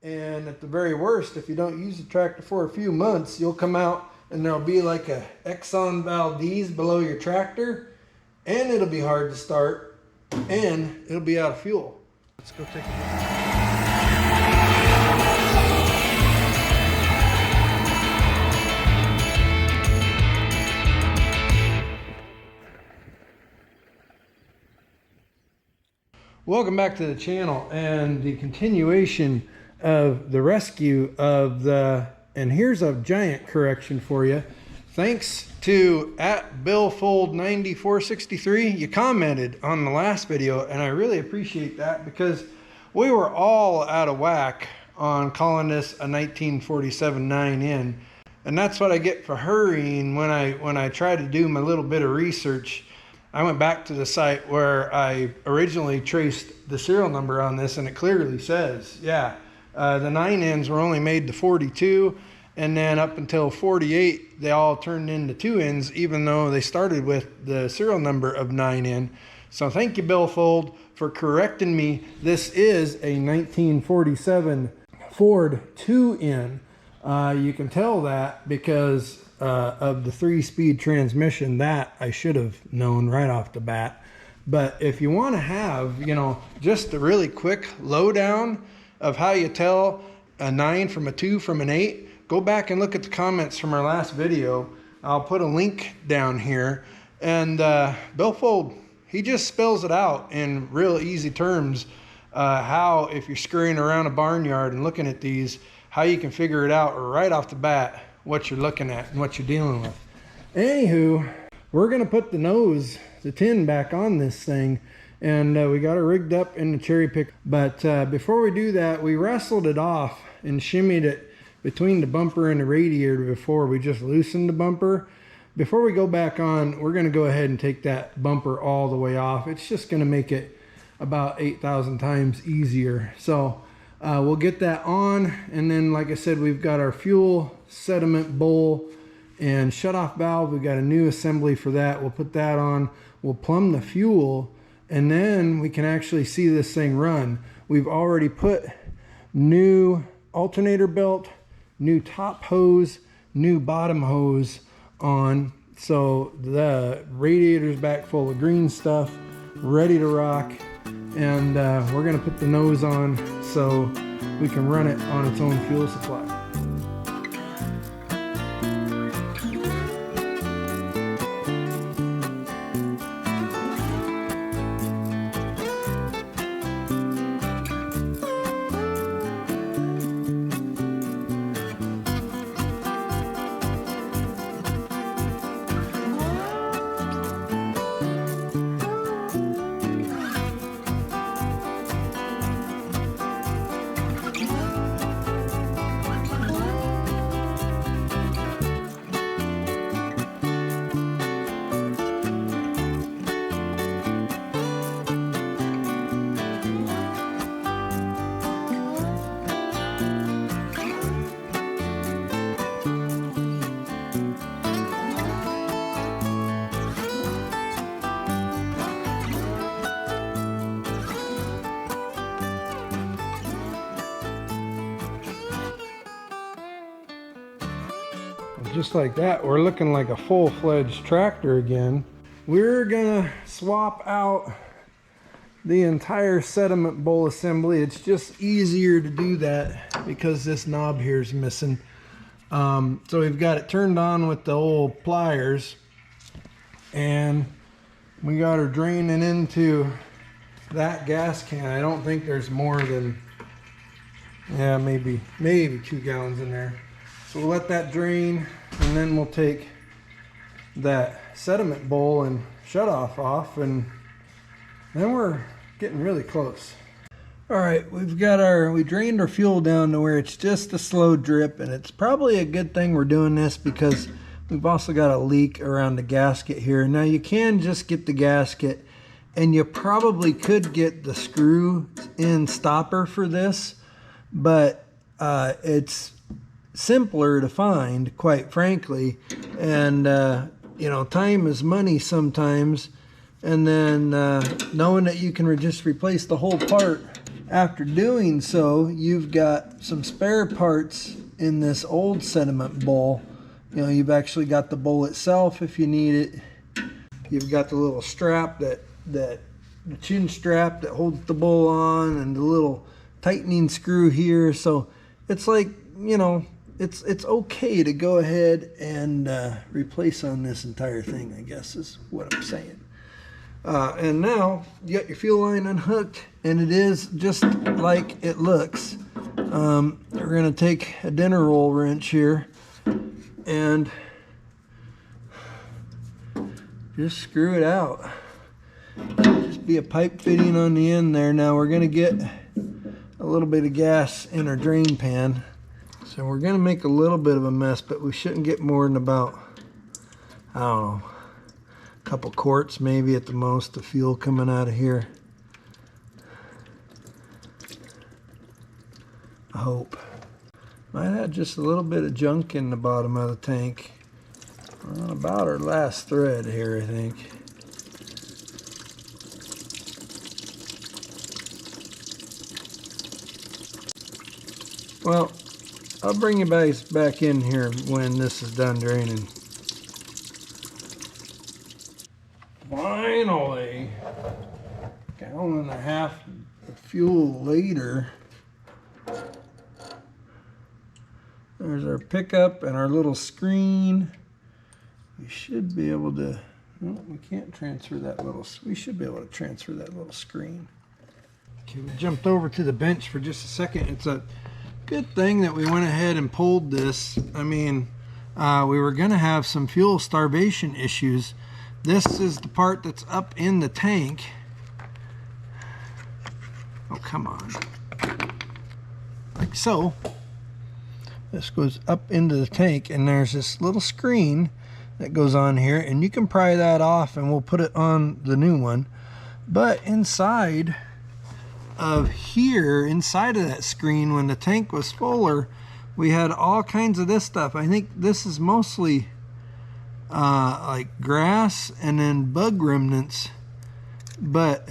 And at the very worst, if you don't use the tractor for a few months, you'll come out and there'll be like a Exxon Valdez below your tractor, and it'll be hard to start, and it'll be out of fuel. Let's go take a look. Welcome back to the channel and the continuation of the rescue of the, and here's a giant correction for you. Thanks to @BillFold9463, you commented on the last video, and I really appreciate that because we were all out of whack on calling this a 1947 9N, and that's what I get for hurrying when I try to do my little bit of research. I went back to the site where I originally traced the serial number on this, and it clearly says, yeah, the 9Ns were only made to 42, and then up until 48, they all turned into 2Ns, even though they started with the serial number of 9N. So thank you, Bill Fold, for correcting me. This is a 1947 Ford 2N. You can tell that because of the 3-speed transmission. That I should have known right off the bat. But if you want to have, you know, just a really quick lowdown of how you tell a 9 from a 2 from an 8, go back and look at the comments from our last video. I'll put a link down here. And Bill Fold, he just spells it out in real easy terms, how if you're scurrying around a barnyard and looking at these, how you can figure it out right off the bat what you're looking at and what you're dealing with. Anywho, we're gonna put the nose, the tin back on this thing, and we got it rigged up in the cherry pick. But before we do that, we wrestled it off and shimmied it between the bumper and the radiator before we just loosened the bumper. Before we go back on, we're gonna go ahead and take that bumper all the way off. It's just gonna make it about 8,000 times easier. So we'll get that on, and then like I said, we've got our fuel sediment bowl and shutoff valve. We've got a new assembly for that. We'll put that on, we'll plumb the fuel, and then we can actually see this thing run. We've already put new alternator belt, new top hose, new bottom hose on, so the radiator's back full of green stuff, ready to rock. And we're gonna put the nose on so we can run it on its own fuel supply. Just like that, we're looking like a full-fledged tractor again. We're gonna swap out the entire sediment bowl assembly. It's just easier to do that because this knob here is missing. So we've got it turned on with the old pliers, and we got her draining into that gas can. I don't think there's more than, yeah, maybe 2 gallons in there. So we'll let that drain, and then we'll take that sediment bowl and shutoff off, and then we're getting really close. All right, we drained our fuel down to where it's just a slow drip, and it's probably a good thing we're doing this because we've also got a leak around the gasket here. Now you can just get the gasket, and you probably could get the screw-in stopper for this, but it's simpler to find, quite frankly, and you know, time is money sometimes, and then knowing that you can just replace the whole part after doing so, you've got some spare parts in this old sediment bowl. You know, you've actually got the bowl itself if you need it. You've got the little strap the chin strap that holds the bowl on, and the little tightening screw here. So it's like, you know, it's okay to go ahead and replace on this entire thing, I guess is what I'm saying. And now you got your fuel line unhooked, and it is just like it looks. We're going to take a dinner roll wrench here and just screw it out. Just be a pipe fitting on the end there. Now we're going to get a little bit of gas in our drain pan. So we're going to make a little bit of a mess, but we shouldn't get more than about, I don't know, a couple quarts maybe at the most of fuel coming out of here. I hope. Might have just a little bit of junk in the bottom of the tank. We're on about our last thread here, I think. Well, I'll bring you guys back in here when this is done draining. Finally, a gallon and a half of fuel later, there's our pickup and our little screen. We should be able to, no, we can't transfer that little, we should be able to transfer that little screen. Okay, we jumped over to the bench for just a second. It's a good thing that we went ahead and pulled this. I mean, we were gonna have some fuel starvation issues. This is the part that's up in the tank. Oh, come on. Like so. This goes up into the tank, and there's this little screen that goes on here, and you can pry that off and we'll put it on the new one. But inside of here, inside of that screen, when the tank was fuller, we had all kinds of this stuff. I think this is mostly like grass and then bug remnants, but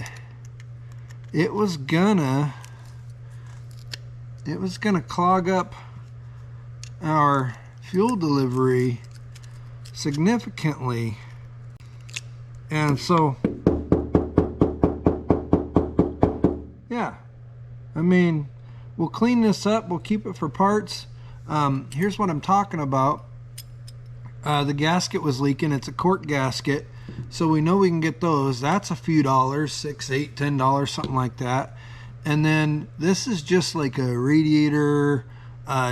it was gonna clog up our fuel delivery significantly. And so, yeah, I mean, we'll clean this up, we'll keep it for parts. Here's what I'm talking about. The gasket was leaking. It's a cork gasket, so we know we can get those. That's a few dollars, $6, $8, $10, something like that. And then this is just like a radiator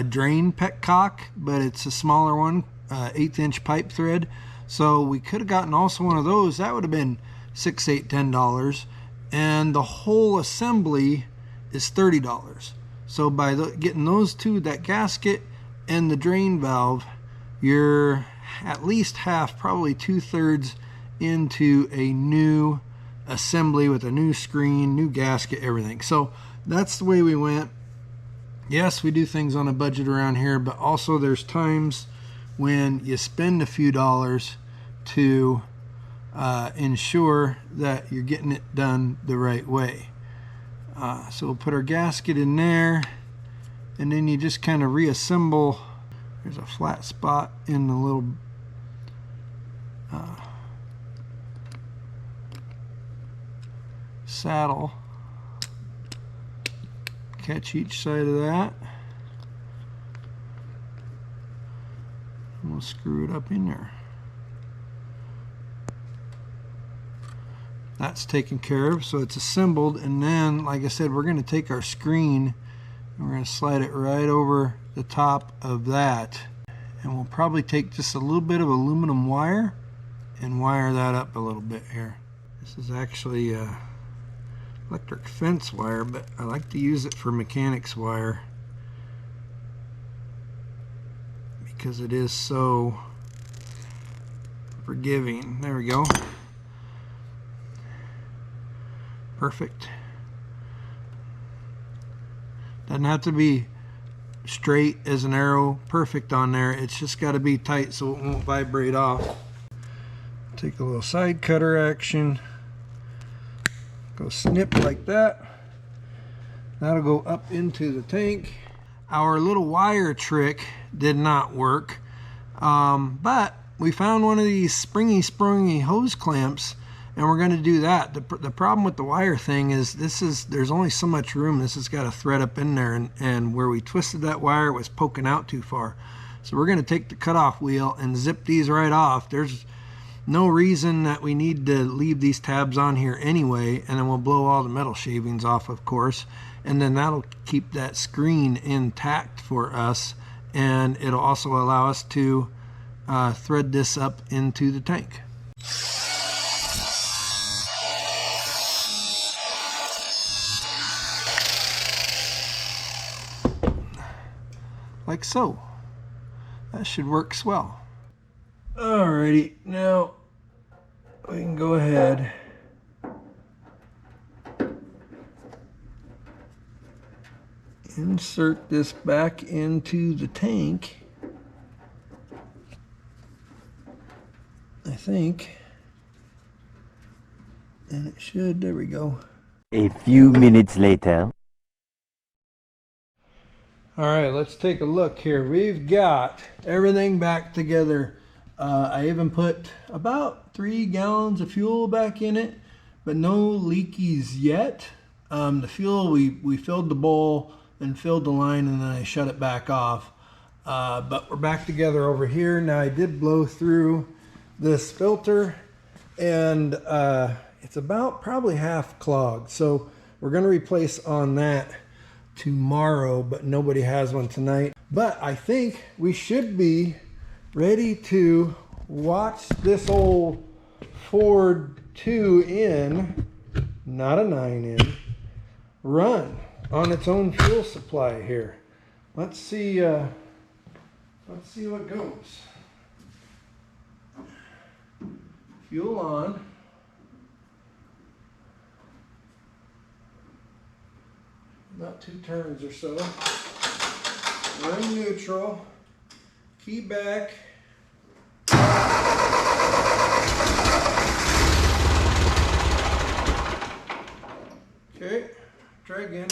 drain petcock, but it's a smaller one, 1/8" pipe thread. So we could have gotten also one of those. That would have been $6, $8, $10. And the whole assembly is $30. So by getting those two, that gasket and the drain valve, you're at least half, probably 2/3 into a new assembly with a new screen, new gasket, everything. So that's the way we went. Yes, we do things on a budget around here, but also there's times when you spend a few dollars to ensure that you're getting it done the right way. So we'll put our gasket in there, and then you just kind of reassemble. There's a flat spot in the little saddle. Catch each side of that. And we'll screw it up in there. That's taken care of, so it's assembled. And then, like I said, we're going to take our screen and we're going to slide it right over the top of that, and we'll probably take just a little bit of aluminum wire and wire that up a little bit here. This is actually electric fence wire, but I like to use it for mechanics wire because it is so forgiving. There we go. Perfect. Doesn't have to be straight as an arrow, perfect on there. It's just got to be tight so it won't vibrate off. Take a little side cutter action. Go snip like that. That'll go up into the tank. Our little wire trick did not work, but we found one of these springy hose clamps, and we're going to do that. The problem with the wire thing is there's only so much room. This has got a thread up in there, and where we twisted that wire, it was poking out too far. So we're going to take the cutoff wheel and zip these right off. There's no reason that we need to leave these tabs on here anyway, and then we'll blow all the metal shavings off, of course, and then that'll keep that screen intact for us, and it'll also allow us to thread this up into the tank. Like so. That should work swell. Alrighty, now we can go ahead insert this back into the tank, I think, and it should, there we go. A few minutes later. All right, let's take a look here. We've got everything back together. I even put about 3 gallons of fuel back in it, but no leakies yet. The fuel, we filled the bowl and filled the line, and then I shut it back off. But we're back together over here. Now I did blow through this filter, and it's about probably half clogged. So we're gonna replace on that tomorrow, but nobody has one tonight. But I think we should be ready to watch this old Ford 2 not a 9 run on its own fuel supply here. Let's see what goes. Fuel on. About 2 turns or so. Run neutral. Key back. Okay, try again.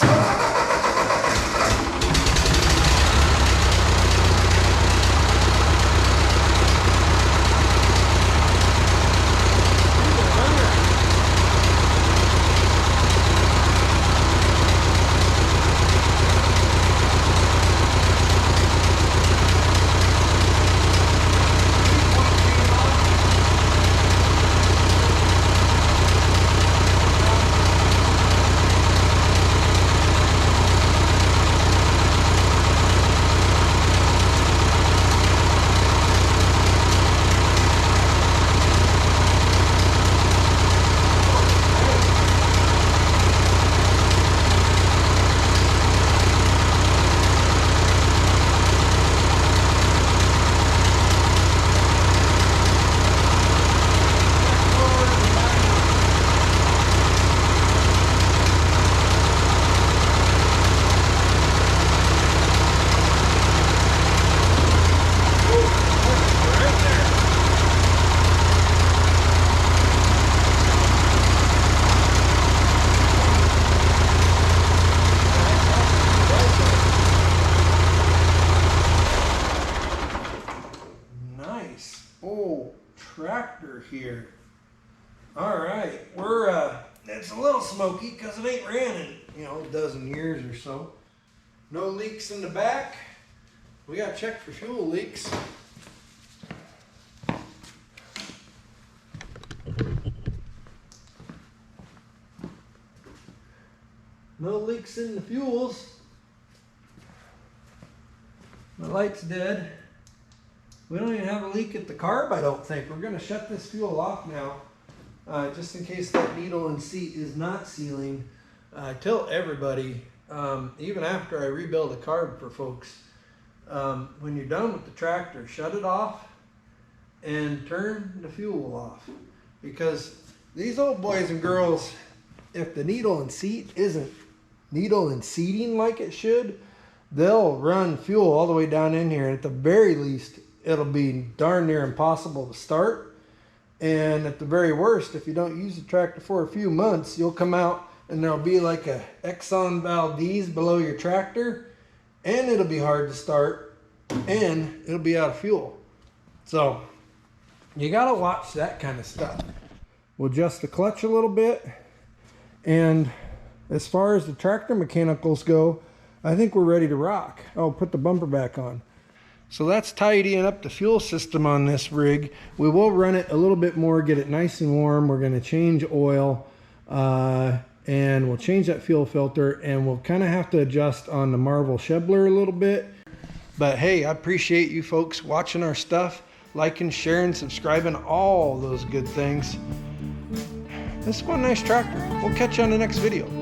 Tractor here. All right, it's a little smoky because it ain't ran in a dozen years or so. No leaks in the back. We got to check for fuel leaks. No leaks in the fuels. My light's dead. We don't even have a leak at the carb, I don't think. We're going to shut this fuel off now, just in case that needle and seat is not sealing. I tell everybody, even after I rebuild a carb for folks, when you're done with the tractor, shut it off and turn the fuel off. Because these old boys and girls, if the needle and seat isn't needle and seating like it should, they'll run fuel all the way down in here. And at the very least, it'll be darn near impossible to start. And at the very worst, if you don't use the tractor for a few months, you'll come out and there'll be like a Exxon Valdez below your tractor, and it'll be hard to start, and it'll be out of fuel. So you gotta watch that kind of stuff. We'll adjust the clutch a little bit, and as far as the tractor mechanicals go, I think we're ready to rock. I'll put the bumper back on. So that's tidying up the fuel system on this rig. We will run it a little bit more, get it nice and warm. We're gonna change oil, and we'll change that fuel filter, and we'll kind of have to adjust on the Marvel Shebler a little bit. But hey, I appreciate you folks watching our stuff, liking, sharing, subscribing, all those good things. This is one nice tractor. We'll catch you on the next video.